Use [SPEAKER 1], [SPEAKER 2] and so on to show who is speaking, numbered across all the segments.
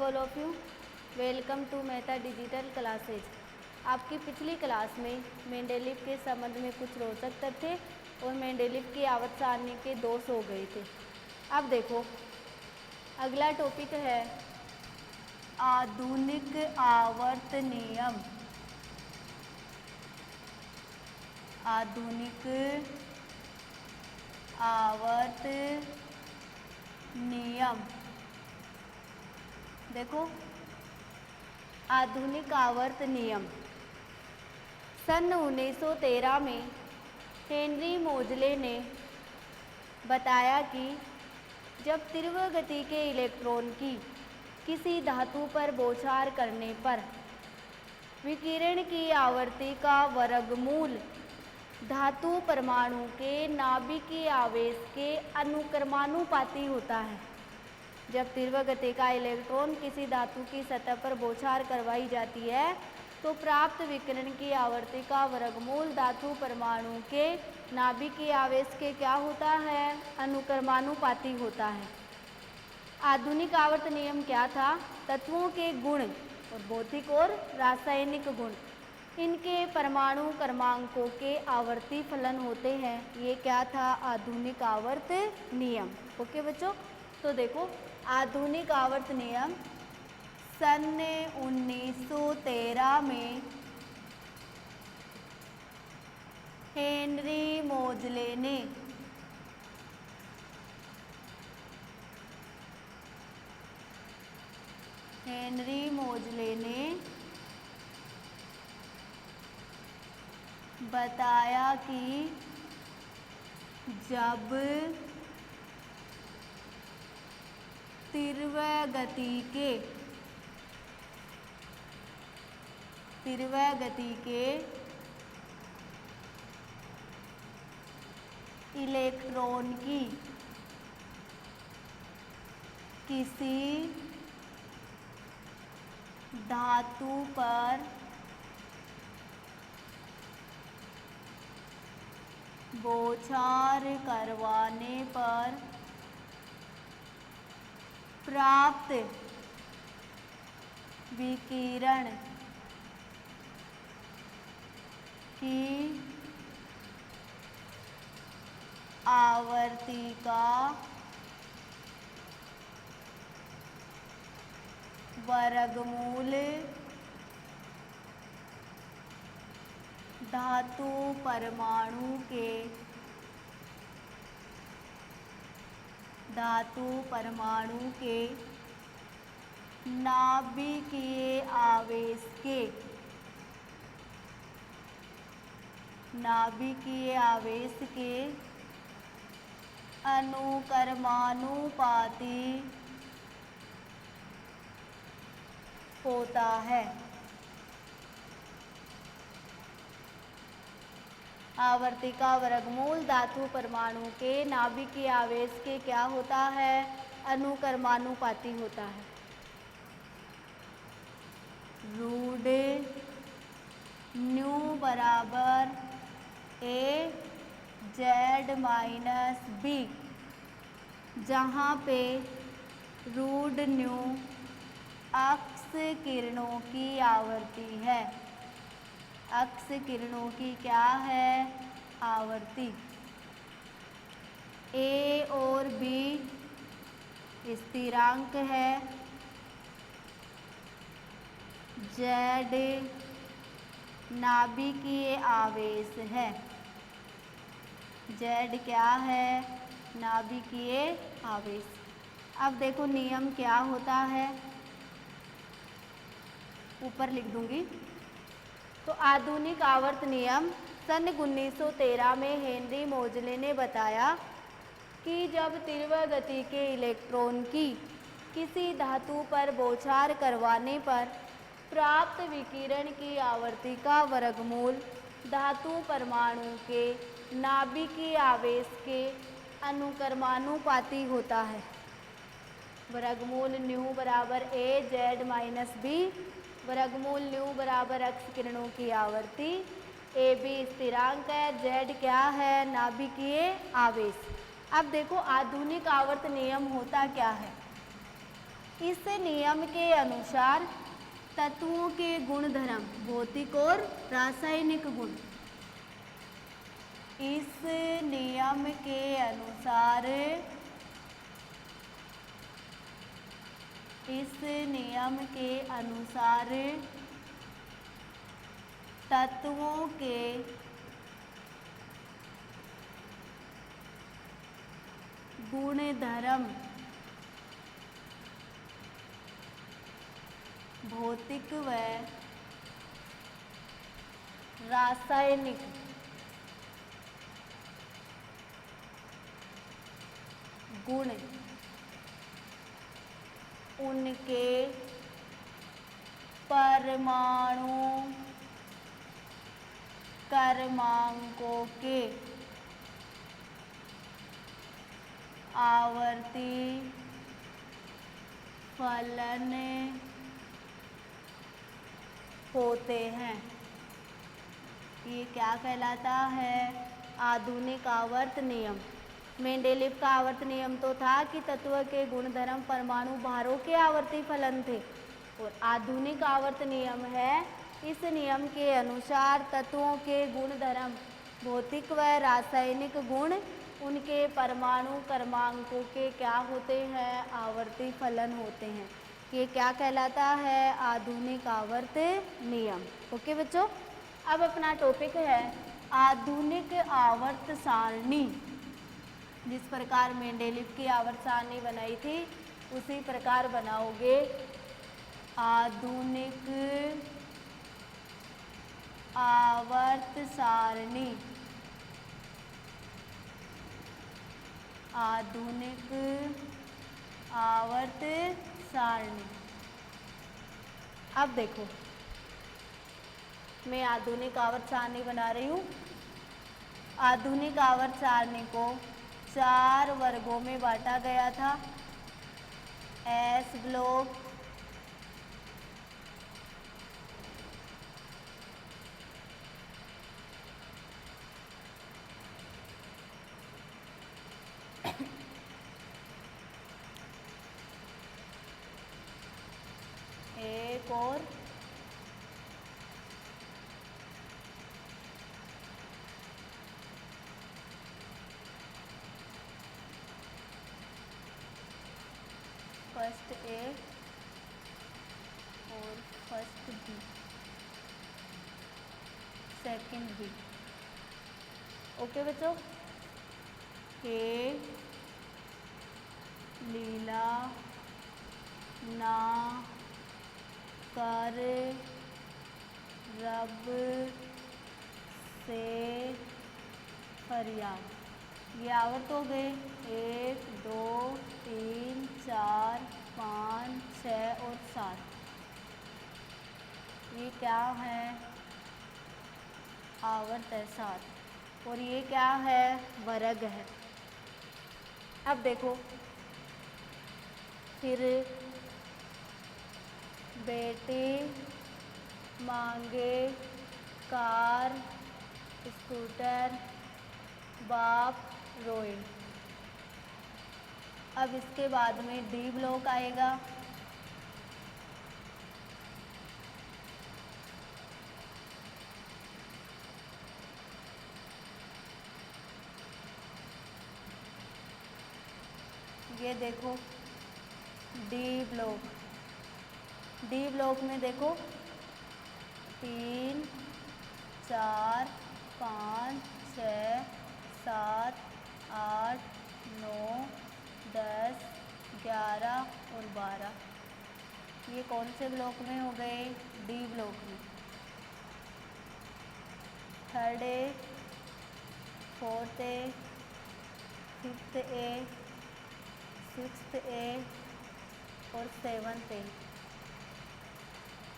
[SPEAKER 1] All of you, welcome to Mehta digital classes. आपकी पिछली class में मेंडेलीव के संबंध में कुछ रोचक तथ्य और मेंडेलीव की आवर्त सारणी के दोष हो गए थे। अब देखो अगला टॉपिक है आधुनिक आवर्त नियम। आधुनिक आवर्त नियम। देखो आधुनिक आवर्त नियम सन 1913 में हेनरी मोजले ने बताया कि जब तीव्र गति के इलेक्ट्रॉन की किसी धातु पर बौछार करने पर विकिरण की आवृत्ति का वर्गमूल धातु परमाणु के नाभिकीय आवेश के अनुक्रमानुपाती होता है। जब तीव्र गति का इलेक्ट्रॉन किसी धातु की सतह पर बौछार करवाई जाती है तो प्राप्त विकिरण की आवृत्ति का वर्गमूल धातु परमाणु के नाभिकीय आवेश के क्या होता है? अनुक्रमानुपाती होता है। आधुनिक आवर्त नियम क्या था? तत्वों के गुण और भौतिक और रासायनिक गुण, इनके परमाणु क्रमांकों के आवर्ती फलन होते हैं। ये क्या था? आधुनिक आवर्त नियम। ओके बच्चों, तो देखो आधुनिक आवर्त नियम सन 1913 में हेनरी मोजले ने बताया कि जब तीव्र गति के इलेक्ट्रॉन की किसी धातु पर बौछार करवाने पर प्राप्त विकिरण की आवृत्ति का वर्गमूल धातु परमाणु के नाभिकीय आवेश के अनुक्रमानुपाती होता है। आवर्ती का वर्गमूल धातु परमाणु के नाभिकीय आवेश के क्या होता है? अनुक्रमानुपाती होता है। रूट न्यू बराबर ए जेड माइनस बी, जहाँ पे रूट न्यू अक्स किरणों की आवृत्ति है। अक्स किरणों की क्या है? आवृत्ति। ए और बी स्थिरांक है। जेड नाभिकीय आवेश है। जेड क्या है? नाभिकीय आवेश। अब देखो नियम क्या होता है, ऊपर लिख दूंगी। तो आधुनिक आवर्त नियम सन 1913 में हेनरी मोजले ने बताया कि जब तीव्र गति के इलेक्ट्रॉन की किसी धातु पर बौछार करवाने पर प्राप्त विकिरण की आवृत्ति का वर्गमूल धातु परमाणु के नाभिकीय आवेश के अनुक्रमानुपाती होता है। वर्गमूल न्यू बराबर ए जेड माइनस बी, वर्गमूल न्यू बराबर अक्स किरणों की आवृत्ति, ए बी स्थिरांक है, जेड क्या है? नाभिकीय आवेश। अब देखो आधुनिक आवर्त नियम होता क्या है? इस नियम के अनुसार तत्वों के गुणधर्म भौतिक और रासायनिक गुण। इस नियम के अनुसार तत्वों के गुणधर्म भौतिक व रासायनिक गुण उनके परमाणु क्रमांकों के आवर्ती फलन होते हैं। ये क्या कहलाता है? आधुनिक आवर्त नियम। मेंडेलीव का आवर्त नियम तो था कि तत्व के गुणधर्म परमाणु भारों के आवर्ती फलन थे, और आधुनिक आवर्त नियम है इस नियम के अनुसार तत्वों के गुणधर्म भौतिक व रासायनिक गुण उनके परमाणु क्रमांकों के क्या होते हैं? आवर्ती फलन होते हैं। ये क्या कहलाता है? आधुनिक आवर्त नियम। ओके बच्चों, अब अपना टॉपिक है आधुनिक आवर्त सारणी। जिस प्रकार मेंडेलीव की आवर्त सारणी बनाई थी उसी प्रकार बनाओगे आधुनिक आवर्त सारणी। आधुनिक आवर्त सारणी। अब देखो, मैं आधुनिक आवर्त सारणी बना रही हूँ। आधुनिक आवर्त सारणी को 4 वर्गों में बांटा गया था। एस ब्लॉक, एक और फर्स्ट ए और first B, second B. Okay बच्चों, ए लीला ना कर रब से फरियाद। ये आवर्त हो गए 1 2 3 4 5 6 और 7। ये क्या है? आवर्त है 7, और ये क्या है? वर्ग है। अब देखो, फिर बेटी मांगे कार स्कूटर, बाप रोए। अब इसके बाद में डी ब्लॉक आएगा। ये देखो डी ब्लॉक। डी ब्लॉक में देखो 3 4 5 6 7 8 9 10 11 और 12। ये कौन से ब्लॉक में हो गए? डी ब्लॉक में। Third A, fourth A, fifth A, sixth A और सेवन्थ ए।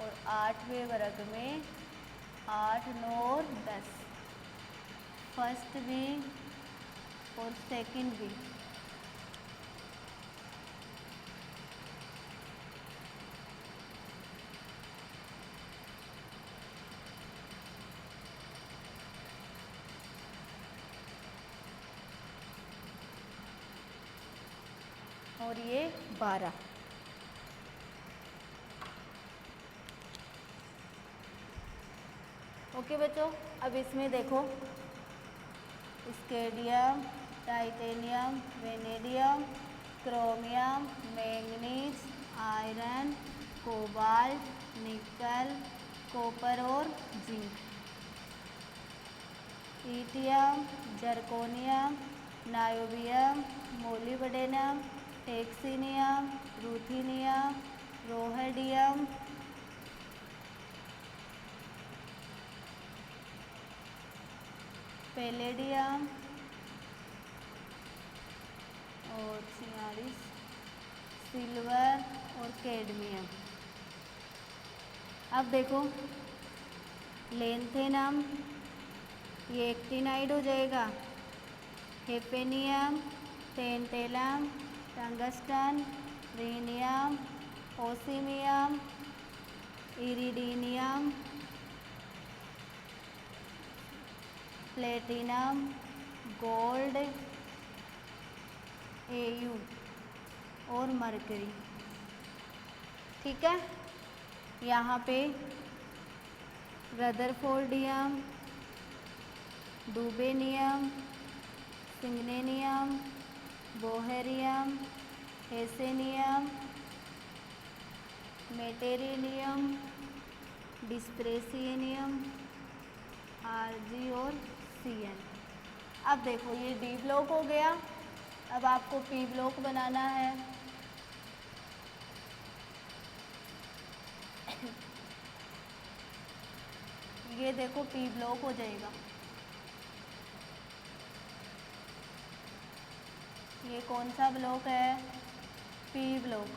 [SPEAKER 1] और 8वें वर्ग में 8 9 और 10, फर्स्ट बी और सेकंड बी। और ये 12। ओके बच्चों, अब इसमें देखो scandium, titanium, vanadium, chromium, manganese, iron, cobalt, nickel, copper और zinc. Yttrium, zirconium, niobium, molybdenum, टेक्सीनियम, रूथीनियम, रोहेडियम, पैलेडियम और 46 सिल्वर और कैडमियम। अब देखो लेंथेनम, ये एक्टिनाइड हो जाएगा। Hafnium, tantalum, tungsten, rhenium, osmium, iridium, platinum, gold, AU और मरकरी। ठीक है, यहाँ पे रदरफोर्डियम, डूबेनियम, सिग्नेनियम, बोहेरियम, हेसेनियम, मेटेरिनियम, डिस्प्रेसियनियम, आरजी और सीएन। अब देखो ये डी ब्लॉक हो गया। अब आपको पी ब्लॉक बनाना है। ये देखो पी ब्लॉक हो जाएगा। ये कौन सा ब्लॉक है? P block.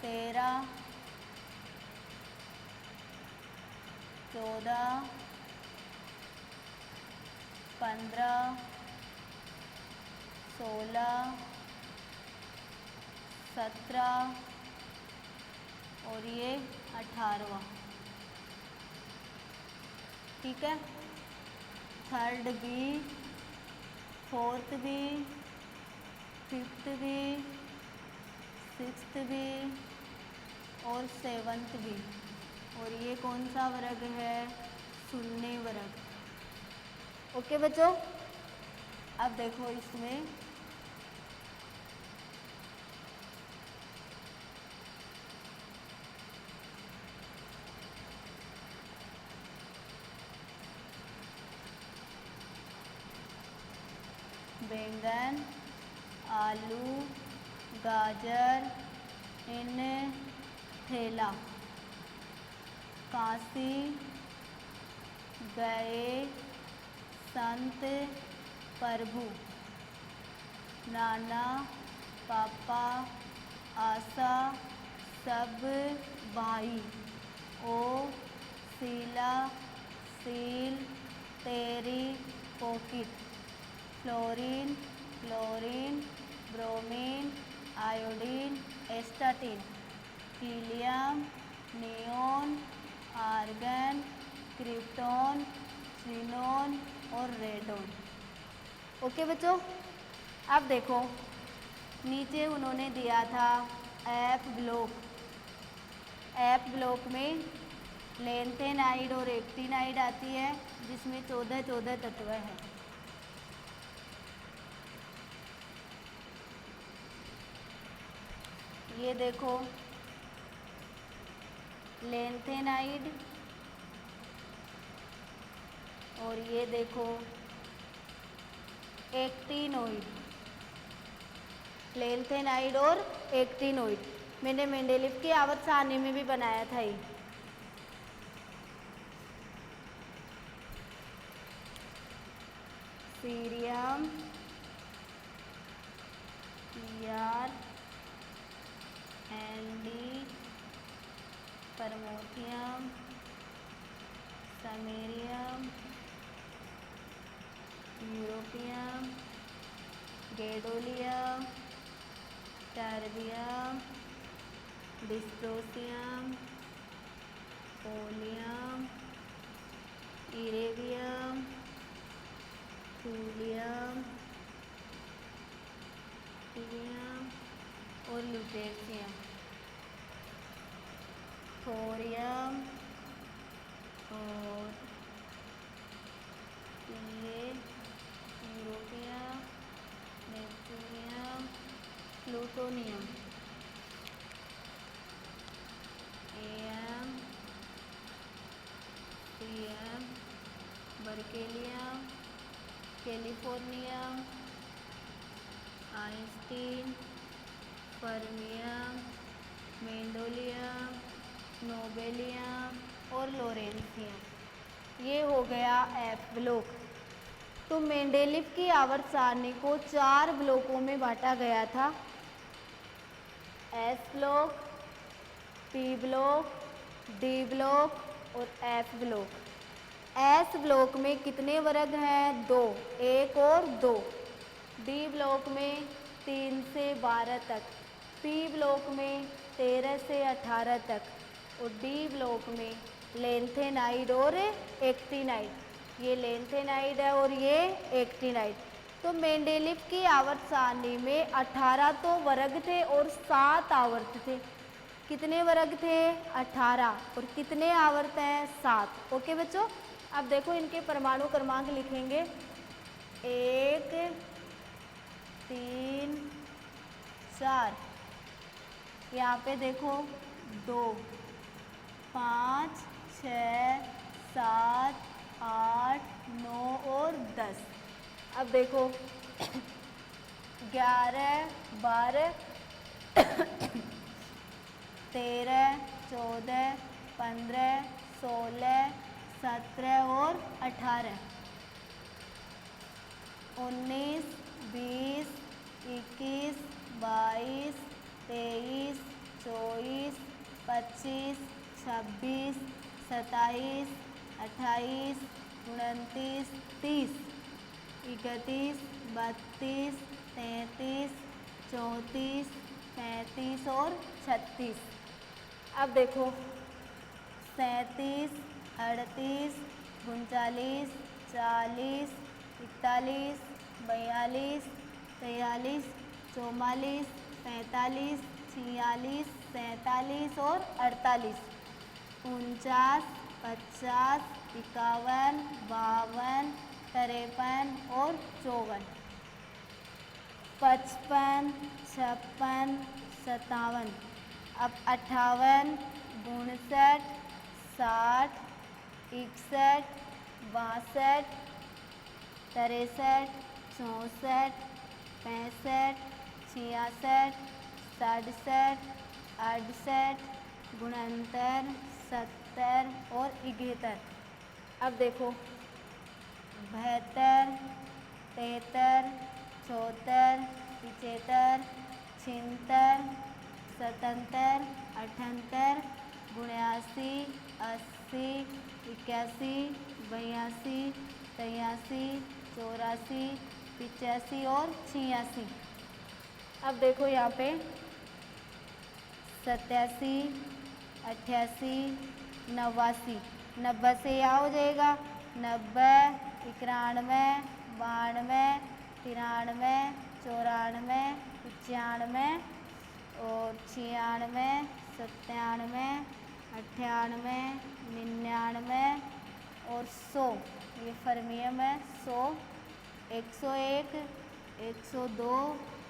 [SPEAKER 1] 13, 14, 15, 16, 17 और ये 18वां। ठीक है, third B, fourth B, fifth B, sixth B और सेवन्थ बी। और ये कौन सा वर्ग है? शून्य वर्ग। ओके बच्चों, अब देखो इसमें बैंगन, आलू, गाजर, इन थैला, कांसी, गए, संत, प्रभु, नाना, पापा, आशा, सब, भाई, ओ, शीला, सील, तेरी, pocket, fluorine, chlorine, bromine, iodine, astatine, helium, neon, argon, krypton, xenon और रेडोन। ओके बच्चों, अब देखो नीचे उन्होंने दिया था एफ ब्लॉक। एफ ब्लॉक में लेंथेनाइड और एक्टिनाइड आती है, जिसमें 14 तत्व हैं। ये देखो लेंथेनाइड और ये देखो एक्टिनोइड। लेंथेनाइड और एक्टिनोइड मैंने मेंडेलीव की आवर्त सारणी में भी बनाया था ये। Cerium, PR, ND, promethium, samarium, europium, gadolinium, holmium, डिस्प्रोसियम, पोलियम, इरेबियम, थूलियम, और ल्यूटेशियम, थोरियम और ये europium, neptunium, plutonium, M, CM, berkelium, californium, einstein, fermium, mendelevium, nobelium और लोरेंसियम। ये हो गया एफ ब्लॉक। तो मेंडेलीव की आवर्त सारणी को 4 ब्लॉकों में बांटा गया था, S block, P block, D block और एफ ब्लॉक। एस ब्लॉक में कितने वर्ग हैं? 2, 1 और 2। डी ब्लॉक में 3 से 12 तक, पी ब्लॉक में 13 से 18 तक और डी ब्लॉक में लेंथेनाइड और एक्टिनाइड। ये लेंथेनाइड है और ये एक्टिनाइड। तो मेंडेलीव की आवर्त सारणी में 18 तो वर्ग थे और 7 आवर्त थे। कितने वर्ग थे? 18 और कितने आवर्त हैं? 7। ओके बच्चों, अब देखो इनके परमाणु क्रमांक लिखेंगे। 1, 3, 4। यहाँ पे देखो 2, 5, 6, 7, 8, 9 और 10। अब देखो 11, 12, 13, 14, 15, 16, 17 और 18, 19, 20, 21, 22, 23, 24, 25, 26, 27, 28, 29, 30, 31, 32, 33, 34, 35 और 36। अब देखो 37, 38, 39, 40, 41, 42, 43, 44, 45, 46, 47 और 48, 49, 50, 51, 52, 53 और 54, 55, 56, 57। अब 58, 59, 60, 61, 62, 63, 64, 65, 66, 67, 68, 69, 70 और 71। अब देखो 72, 73, 74, 75, 76, 77, 78, 79, 80, 81, 82, 83, 84, 85 और 86। अब देखो यहाँ पे 87, 88, 89, 90 से यहाँ हो जाएगा 90, 91, 92, 93, 94, 95 और 96, 97, 98, 99 और 100। ये फर्मियम है। 100, 101, 102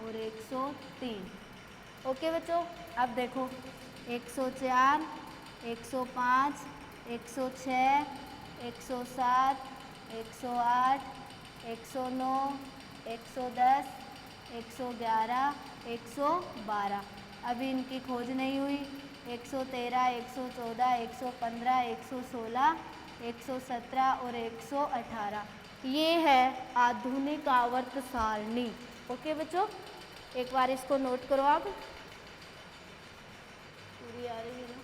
[SPEAKER 1] और 103। ओके बच्चों, अब देखो 104, 105, 106, 107, 108, 109, 110, 111, 112। अभी इनकी खोज नहीं हुई। 113, 114, 115, 116, 117 और 118। ये है आधुनिक आवर्त सारणी। ओके बच्चों, एक बार इसको नोट करो आप। पूरी आ रही है ना?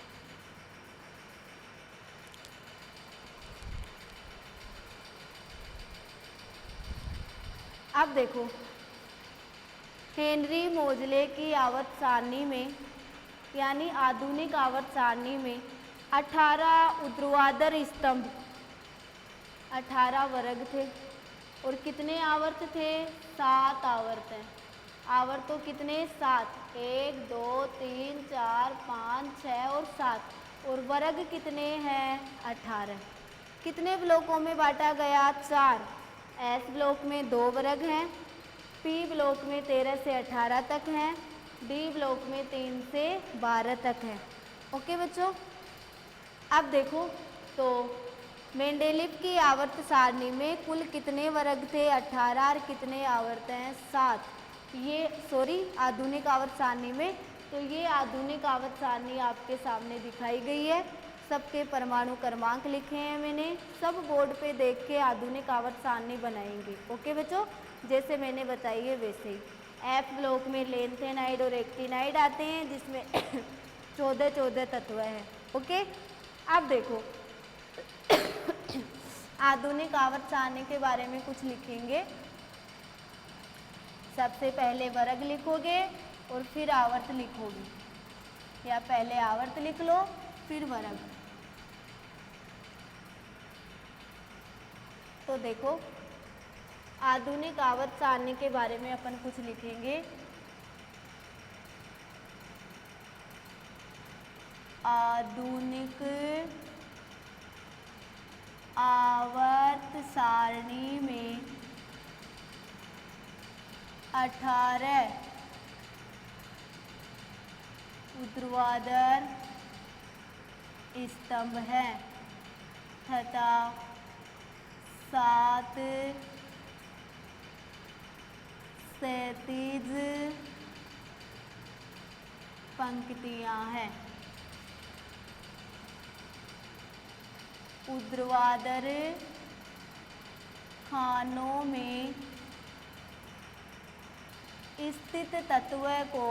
[SPEAKER 1] अब देखो हेनरी मोजले की आवर्त सारणी में, यानी आधुनिक आवर्त सारणी में 18 ऊर्ध्वाधर स्तंभ, 18 वर्ग थे और कितने आवर्त थे? 7 आवर्त हैं। आवर्त तो कितने? 7, 1, 2, 3, 4, 5, 6 और 7। और वर्ग कितने हैं? 18। कितने ब्लॉकों में बांटा गया? 4। एस ब्लॉक में 2 वर्ग हैं, पी ब्लॉक में 13 से 18 तक हैं, डी ब्लॉक में 3 से 12 तक है। ओके बच्चों, अब देखो तो मेंडेलीव की आवर्त सारणी में कुल कितने वर्ग थे? 18 और कितने आवर्त हैं? 7। ये आधुनिक आवर्त सारणी में, तो ये आधुनिक आवर्त सारणी आपके सामने दिखाई गई है। सबके परमाणु क्रमांक लिखे हैं मैंने। सब बोर्ड पे देख के आधुनिक आवर्त सारणी बनाएंगे। ओके बच्चों, जैसे मैंने बताई है वैसे ही। एफ ब्लॉक में लेंथेनाइड और एक्टिनाइड आते हैं, जिसमें 14 तत्व हैं। ओके, अब देखो आधुनिक आवर्त सारणी के बारे में कुछ लिखेंगे। सबसे पहले वर्ग लिखोगे और फिर आवर्त लिखोगे, या पहले आवर्त लिख लो फिर वर्ग। तो देखो आधुनिक आवर्त सारणी के बारे में अपन कुछ लिखेंगे। आधुनिक आवर्त सारणी में 18 ऊर्ध्वाधर स्तंभ हैं तथा 7 क्षैतिज पंक्तियां हैं। ऊर्ध्वाधर खानों में स्थित तत्वों को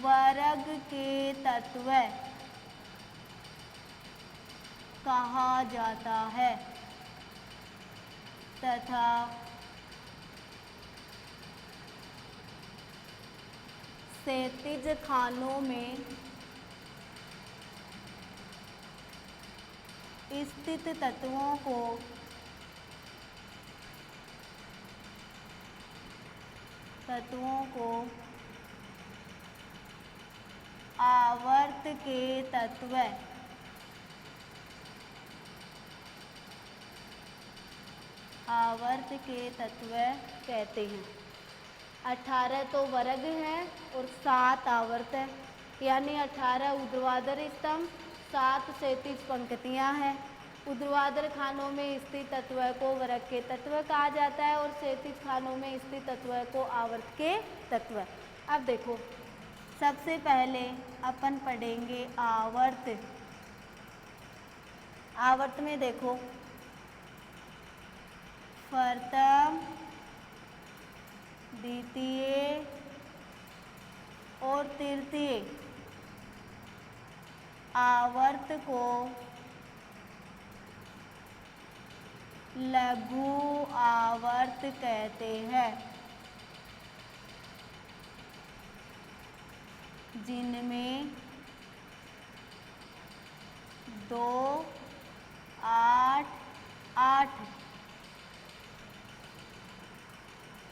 [SPEAKER 1] वर्ग के तत्व कहा जाता है तथा क्षैतिज खानों में स्थित तत्वों को आवर्त के तत्व कहते हैं। 18 तो वर्ग हैं और 7 आवर्त है, यानी 18 ऊर्ध्वाधर स्तंभ, 7 क्षैतिज पंक्तियां हैं। ऊर्ध्वाधर खानों में स्थित तत्व को वर्ग के तत्व कहा जाता है और क्षैतिज खानों में स्थित तत्व को आवर्त के तत्व। अब देखो सबसे पहले अपन पढ़ेंगे आवर्त। आवर्त में देखो प्रथम, द्वितीय और तृतीय आवर्त को लघु आवर्त कहते हैं, जिनमें 2, 8, 8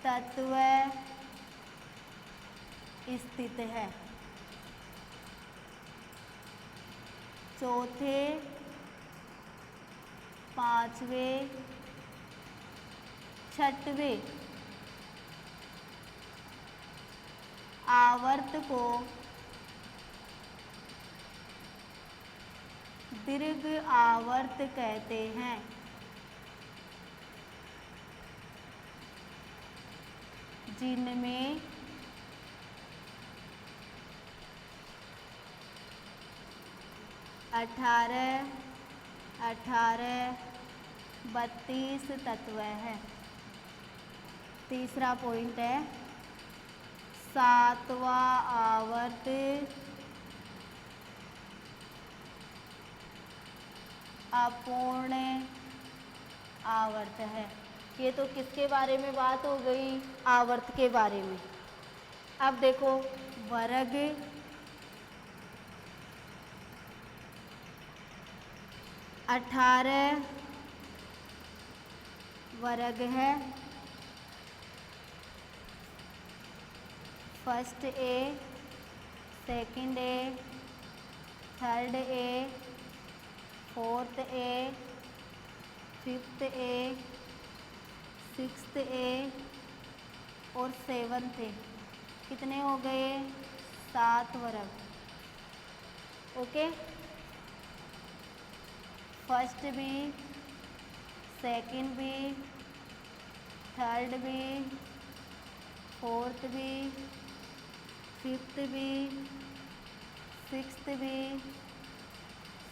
[SPEAKER 1] तत्व स्थित है। चौथे, पांचवें, छठवें आवर्त को दीर्घ आवर्त कहते हैं, जिनमें 18, 32 तत्व है। तीसरा पॉइंट है 7वां आवर्त अपूर्ण आवर्त है। ये तो किसके बारे में बात हो गई? आवर्त के बारे में। अब देखो वर्ग, 18 वर्ग है। First A, second A, third A, fourth A, fifth A, sixth A और सेवन्थ ए। कितने हो गए? 7 वर्ग। Okay, first B, second B, third B, fourth B, fifth B, sixth B,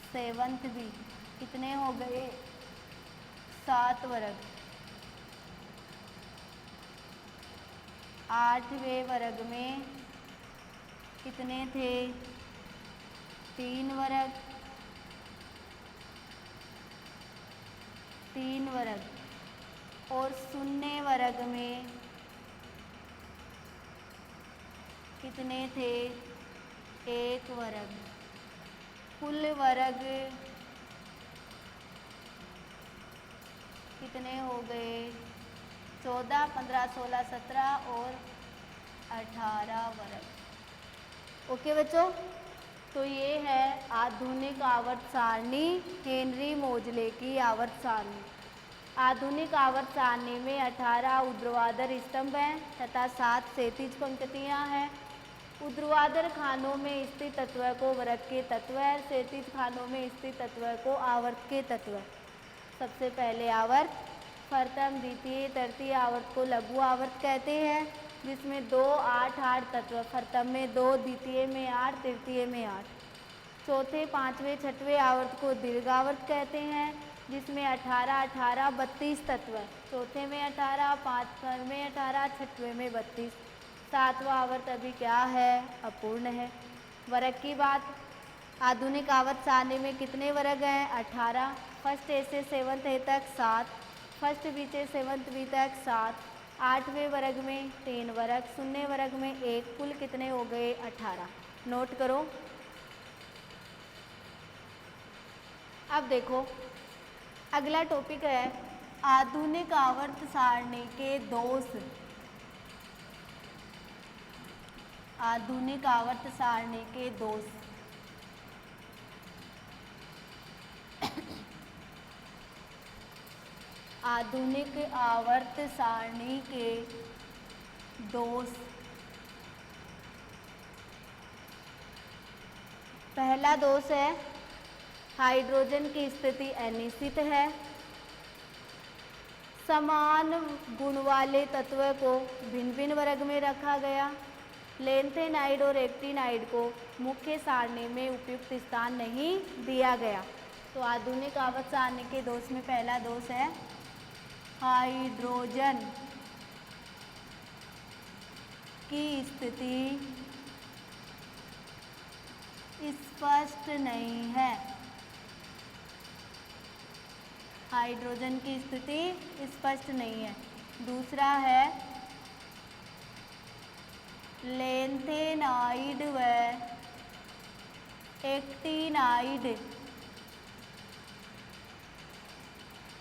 [SPEAKER 1] seventh B. कितने हो गए? 7 वर्ग। 8वें वर्ग में कितने थे? 3 वर्ग। 3 वर्ग। और 0 वर्ग में कितने थे? 1 वर्ग। कुल वर्ग कितने हो गए? 14, 15, 16, 17 और 18 वर्ग। ओके बच्चों, तो ये है आधुनिक आवर्त सारणी, हेनरी मोजले की आवर्त सारणी। आधुनिक आवर्त सारणी में 18 ऊर्ध्वाधर स्तंभ हैं तथा 7 क्षैतिज पंक्तियां हैं। ऊर्ध्वाधर खानों में स्थित तत्व को वर्ग के तत्व, क्षैतिज खानों में स्थित तत्व को आवर्त के तत्व। सबसे पहले आवर्त, प्रथम, द्वितीय, तृतीय आवर्त को लघु आवर्त कहते हैं, जिसमें 2, 8, 8 तत्व। प्रथम में 2, द्वितीय में 8, तृतीय में 8। चौथे, पांचवें, छठवें आवर्त को दीर्घावर्त कहते हैं, जिसमें 18, 18, 32 तत्व। चौथे में 18, पांचवें में 18, छठवें में 32। सातवां आवर्त अभी क्या है? अपूर्ण है। वर्ग की बात, आधुनिक आवर्त सारणी में कितने वर्ग हैं? 18। फर्स्ट ए से सेवन्थ ए तक 7, फर्स्ट बी से सेवन्थ बी तक 7। 8वें वर्ग में 3 वर्ग, 0 वर्ग में 1, कुल कितने हो गए? 18। नोट करो। अब देखो, अगला टॉपिक है आधुनिक आवर्त सारणी के दोष। आधुनिक आवर्त सारणी के दोष। आधुनिक आवर्त सारणी के दोष। पहला दोष है हाइड्रोजन की स्थिति अनिश्चित है। समान गुण वाले तत्व को भिन्न भिन्न वर्ग में रखा गया। लेंथेनाइड और एक्टिनाइड को मुख्य सारणी में उपयुक्त स्थान नहीं दिया गया। तो आधुनिक आवर्त सारणी के दोष में पहला दोष है हाइड्रोजन की स्थिति स्पष्ट नहीं है। हाइड्रोजन की स्थिति स्पष्ट नहीं है। दूसरा है लेंथेनाइड व एक्टिनाइड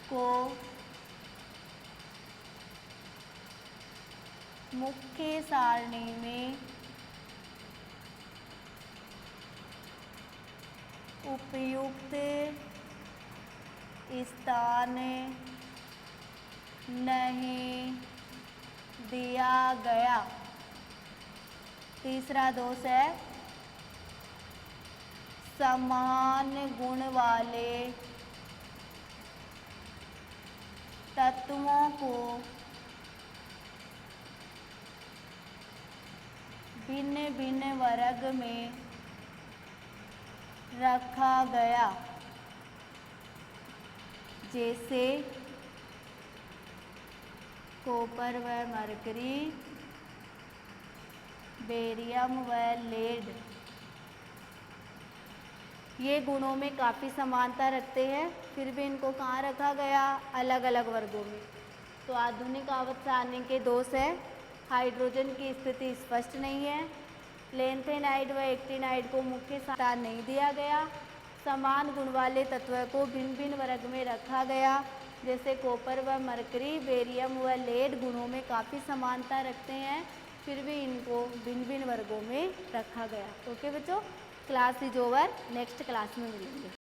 [SPEAKER 1] को मुख्य सारणी में उपयुक्त स्थान नहीं दिया गया। तीसरा दोष है समान गुण वाले तत्वों को भिन्न भिन्न वर्ग में रखा गया, जैसे कॉपर व मरकरी, बेरियम व लेड। ये गुणों में काफ़ी समानता रखते हैं, फिर भी इनको कहाँ रखा गया? अलग अलग वर्गों में। तो आधुनिक आवर्त सारणी के दोष है हाइड्रोजन की स्थिति स्पष्ट नहीं है, लेंथेनाइड व एक्टिनाइड को मुख्य स्थान नहीं दिया गया, समान गुण वाले तत्व को भिन्न भिन्न वर्ग में रखा गया, जैसे कॉपर व मरकरी, बेरियम व लेड गुणों में काफ़ी समानता रखते हैं, फिर भी इनको भिन्न भिन्न वर्गों में रखा गया। ओके बच्चों, class is over, next class में मिलेंगे।